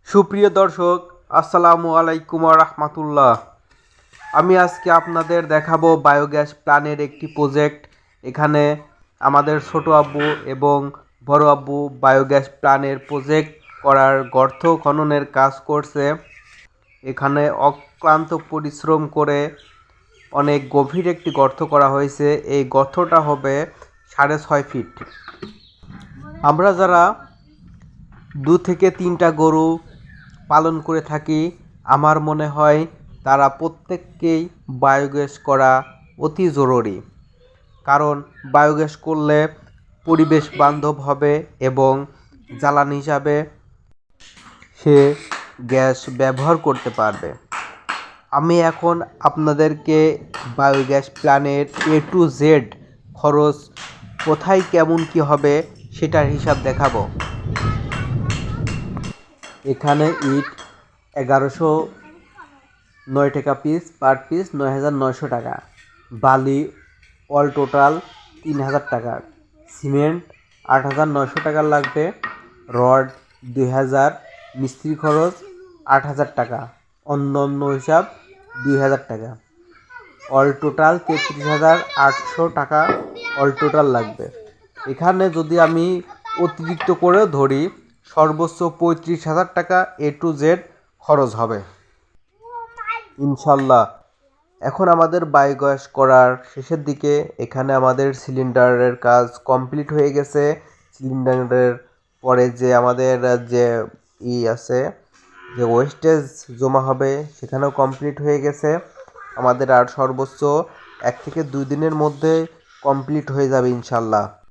সুপ্রিয় দর্শক, আসসালামু আলাইকুম রাহমাতুল্লাহ। আমি আজকে আপনাদের দেখাবো বায়োগ্যাস প্ল্যানের একটি প্রজেক্ট। এখানে আমাদের ছোট আব্বু এবং বড় আব্বু বায়োগ্যাস প্ল্যানের প্রজেক্ট করার গর্ত খননের কাজ করছে। এখানে অক্লান্ত পরিশ্রম করে অনেক গভীর একটি গর্ত করা হয়েছে। এই গর্তটা হবে 6.5 ফিট। আমরা যারা 2 থেকে 3টা গরু পালন করে থাকি, আমার মনে হয় তারা প্রত্যেককেই বায়োগ্যাস করা অতি জরুরি। কারণ বায়োগ্যাস করলে পরিবেশ বান্ধব হবে এবং জ্বালানি হিসাবে সে গ্যাস ব্যবহার করতে পারবে। আমি এখন আপনাদেরকে বায়োগ্যাস প্ল্যানের A to Z খরচ কোথায় কেমন কি হবে সেটার হিসাব দেখাবো। এখানে ইট 1109 টাকা পিস, পার পিস 9900 টাকা। বালি অল টোটাল 3000 টাকা। সিমেন্ট 8900 টাকা লাগবে। রড 2000, মিস্ত্রি খরচ 8000 টাকা, অন্যান্য হিসাব 2000 টাকা। অল টোটাল 33,800 টাকা অল টোটাল লাগবে। এখানে যদি আমি অতিরিক্ত করে ধরি, সর্বোচ্চ 35,000 টাকা A to Z খরচ হবে ইনশাল্লাহ। এখন আমাদের বায়োগ্যাস করার শেষের দিকে। এখানে আমাদের সিলিন্ডারের কাজ কমপ্লিট হয়ে গেছে। সিলিন্ডারের পরে যে আমাদের যে আছে, যে ওয়েস্টেজ জমা হবে, সেখানেও কমপ্লিট হয়ে গেছে। আমাদের আর সর্বোচ্চ 1 থেকে 2 দিনের মধ্যে কমপ্লিট হয়ে যাবে ইনশাল্লাহ।